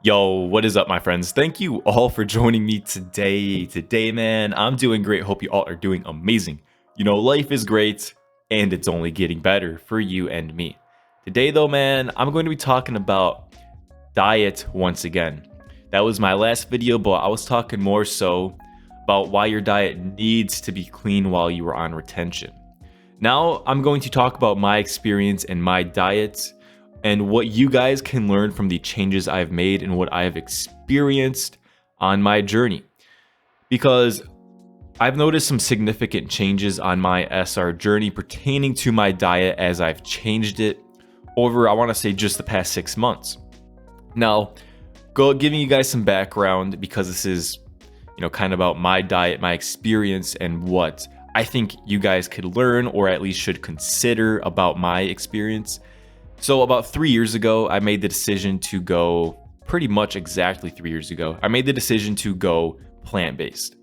Yo, what is up, my friends? Thank you all for joining me today. Today, man, I'm doing great. Hope you all are doing amazing. Life is great and it's only getting better for you and me. Today, though, man, I'm going to be talking about diet once again. That was my last video, but I was talking more so about why your diet needs to be clean while you are on retention. Now, I'm going to talk about my experience and my diet and what you guys can learn from the changes I've made and what I have experienced on my journey. Because I've noticed some significant changes on my SR journey pertaining to my diet as I've changed it over, I want to say, just the past 6 months. Now, giving you guys some background because this is, kind of about my diet, my experience, and what I think you guys could learn or at least should consider about my experience. So about 3 years ago, I made the decision to go, pretty much exactly 3 years ago, I made the decision to go plant-based.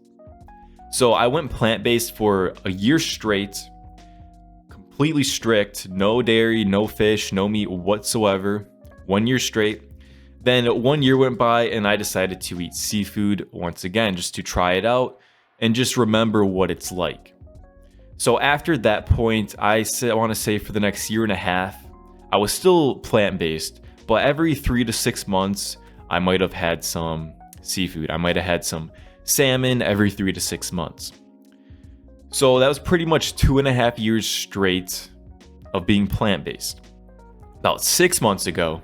So I went plant-based for a year straight, completely strict, no dairy, no fish, no meat whatsoever, 1 year straight. Then 1 year went by and I decided to eat seafood once again, just to try it out and just remember what it's like. So after that point, I want to say for the next year and a half, I was still plant-based, but every 3 to 6 months, I might have had some seafood. I might have had some salmon every 3 to 6 months. So that was pretty much 2.5 years straight of being plant-based. About 6 months ago,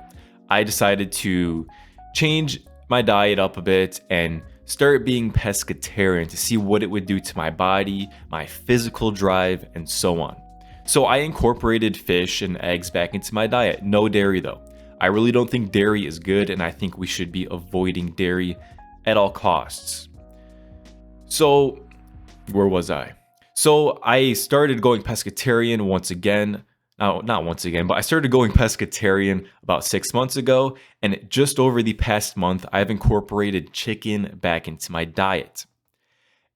I decided to change my diet up a bit and start being pescatarian to see what it would do to my body, my physical drive, and so on. So I incorporated fish and eggs back into my diet. No dairy though. I really don't think dairy is good, and I think we should be avoiding dairy at all costs. So where was I? So I started going pescatarian once again. No, not once again, but I started going pescatarian about 6 months ago, and just over the past month, I've incorporated chicken back into my diet.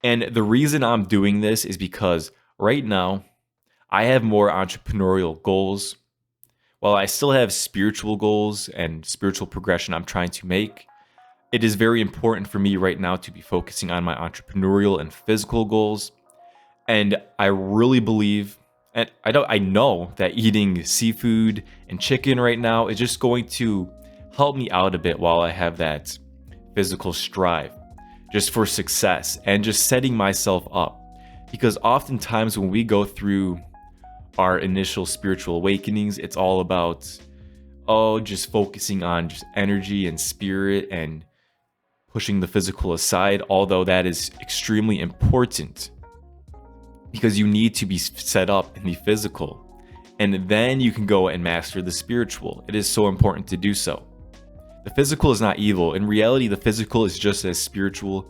And the reason I'm doing this is because right now, I have more entrepreneurial goals. While I still have spiritual goals and spiritual progression I'm trying to make, it is very important for me right now to be focusing on my entrepreneurial and physical goals. And I really believe, and I know that eating seafood and chicken right now is just going to help me out a bit while I have that physical strive, just for success and just setting myself up. Because oftentimes when we go through our initial spiritual awakenings, it's all about, just focusing on just energy and spirit and pushing the physical aside, although that is extremely important because you need to be set up in the physical, and then you can go and master the spiritual. It is so important to do so. The physical is not evil. In reality, the physical is just as spiritual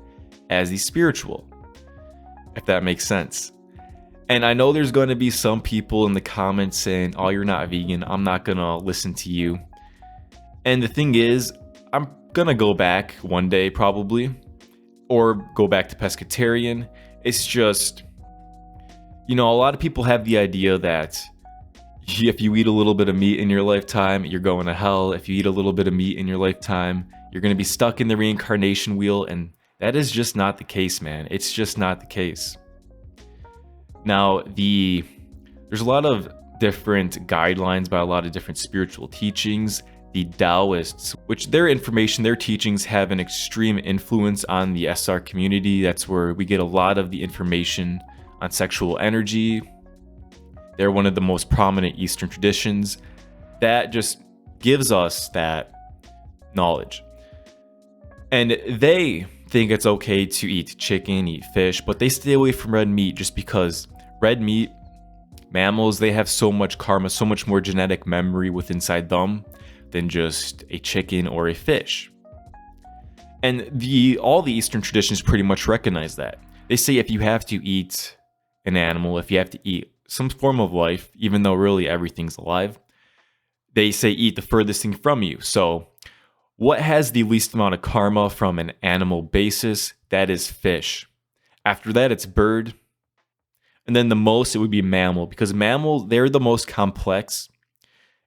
as the spiritual, if that makes sense. And I know there's going to be some people in the comments saying, "Oh, you're not vegan. I'm not going to listen to you." And the thing is, I'm going to go back one day probably, or go back to pescatarian. It's just, a lot of people have the idea that if you eat a little bit of meat in your lifetime, you're going to hell. If you eat a little bit of meat in your lifetime, you're going to be stuck in the reincarnation wheel. And that is just not the case, man. It's just not the case. Now, there's a lot of different guidelines by a lot of different spiritual teachings. The Taoists, which their teachings have an extreme influence on the SR community. That's where we get a lot of the information on sexual energy. They're one of the most prominent Eastern traditions that just gives us that knowledge. And they think it's okay to eat chicken, eat fish, but they stay away from red meat just because red meat, mammals, they have so much karma, so much more genetic memory within inside them than just a chicken or a fish. And all the Eastern traditions pretty much recognize that. They say if you have to eat an animal, if you have to eat some form of life, even though really everything's alive, they say eat the furthest thing from you. So what has the least amount of karma from an animal basis? That is fish. After that, it's bird. And then the most, it would be mammal, because mammal, they're the most complex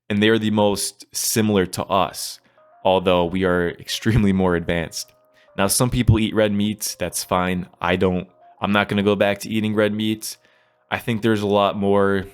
and they're the most similar to us. although we are extremely more advanced. Now, some people eat red meat. That's fine. I don't. I'm not going to go back to eating red meat. I think there's a lot more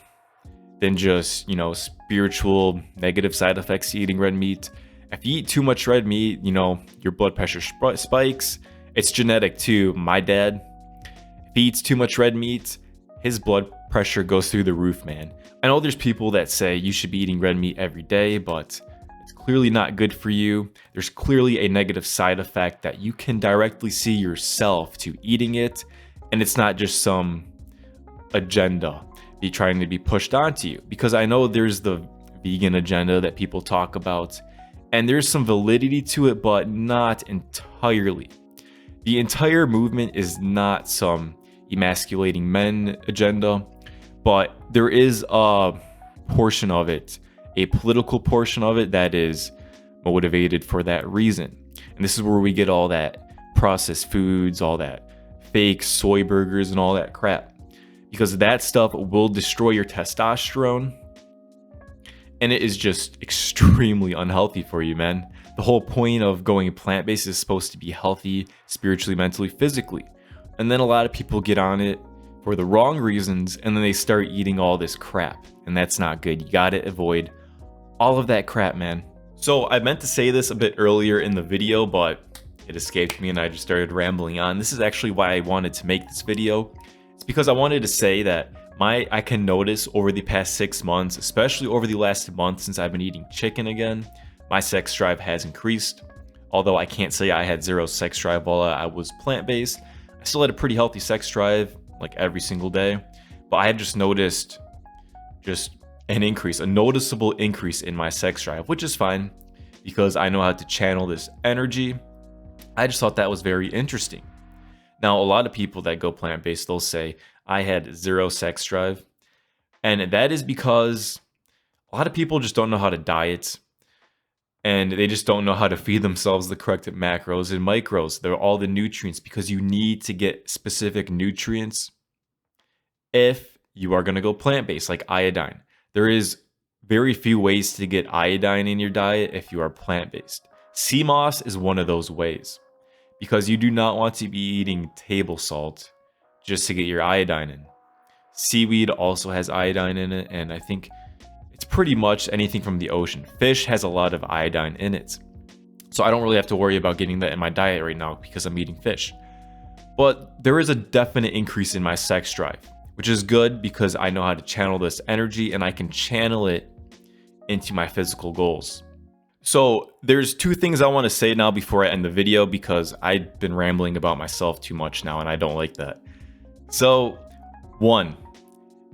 than just, spiritual negative side effects to eating red meat. If you eat too much red meat, your blood pressure spikes. It's genetic too. My dad, if he eats too much red meat, his blood pressure goes through the roof, man. I know there's people that say you should be eating red meat every day, but it's clearly not good for you. There's clearly a negative side effect that you can directly see yourself to eating it, and it's not just some agenda be trying to be pushed onto you. Because I know there's the vegan agenda that people talk about, and there's some validity to it, but not entirely. The entire movement is not some emasculating men agenda, but there is a portion of it, a political portion of it, that is motivated for that reason. And this is where we get all that processed foods, all that fake soy burgers and all that crap, because that stuff will destroy your testosterone, and it is just extremely unhealthy for you, man. The whole point of going plant-based is supposed to be healthy spiritually, mentally, physically. And then a lot of people get on it for the wrong reasons, and then they start eating all this crap, and that's not good. You gotta avoid all of that crap, man. So I meant to say this a bit earlier in the video, but it escaped me and I just started rambling on. This is actually why I wanted to make this video. It's because I wanted to say that I can notice over the past 6 months, especially over the last month since I've been eating chicken again, my sex drive has increased. Although I can't say I had zero sex drive while I was plant-based. I still had a pretty healthy sex drive, like every single day. But I have just noticed an increase, a noticeable increase in my sex drive, which is fine because I know how to channel this energy. I just thought that was very interesting. Now, a lot of people that go plant-based, they'll say, I had zero sex drive. And that is because a lot of people just don't know how to diet. And they just don't know how to feed themselves the correct macros and micros. They're all the nutrients, because you need to get specific nutrients if you are going to go plant-based, like iodine. There is very few ways to get iodine in your diet if you are plant-based. Sea moss is one of those ways, because you do not want to be eating table salt just to get your iodine in. Seaweed also has iodine in it, and I think it's pretty much anything from the ocean. Fish has a lot of iodine in it. So I don't really have to worry about getting that in my diet right now because I'm eating fish. But there is a definite increase in my sex drive, which is good because I know how to channel this energy and I can channel it into my physical goals. So there's two things I want to say now before I end the video, because I've been rambling about myself too much now and I don't like that. So, one,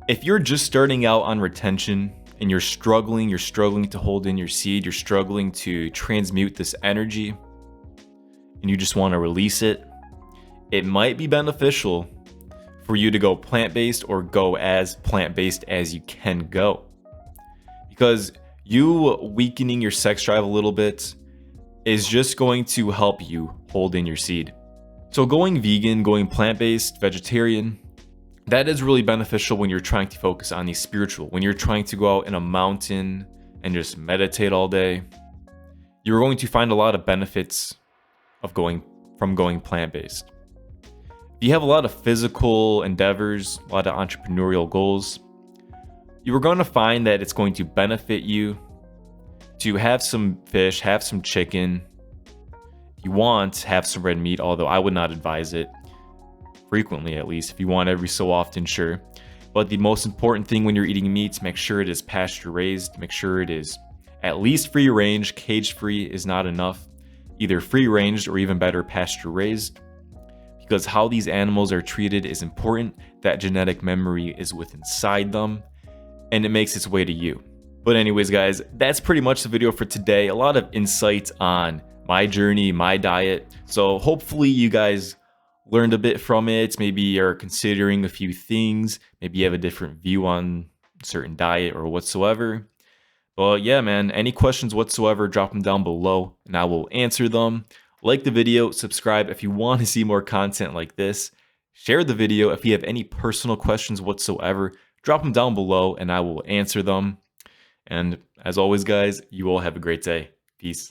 if you're just starting out on retention and you're struggling to hold in your seed, you're struggling to transmute this energy, and you just want to release it, it might be beneficial for you to go plant-based, or go as plant-based as you can go. Because you weakening your sex drive a little bit is just going to help you hold in your seed. So going vegan, going plant-based, vegetarian, that is really beneficial when you're trying to focus on the spiritual. When you're trying to go out in a mountain and just meditate all day, you're going to find a lot of benefits of going plant-based. If you have a lot of physical endeavors, a lot of entrepreneurial goals, you are going to find that it's going to benefit you to have some fish, have some chicken. If you want, have some red meat, although I would not advise it frequently, at least. If you want every so often, sure. But the most important thing when you're eating meats, make sure it is pasture raised. Make sure it is at least free range. Cage free is not enough. Either free range or even better, pasture raised. Because how these animals are treated is important. That genetic memory is within inside them, and it makes its way to you. But anyways, guys, that's pretty much the video for today. A lot of insights on my journey, my diet. So hopefully you guys learned a bit from it. Maybe you're considering a few things. Maybe you have a different view on a certain diet or whatsoever. But yeah, man, any questions whatsoever, drop them down below and I will answer them. Like the video, subscribe if you want to see more content like this. Share the video if you have any personal questions whatsoever. Drop them down below and I will answer them. And as always, guys, you all have a great day. Peace.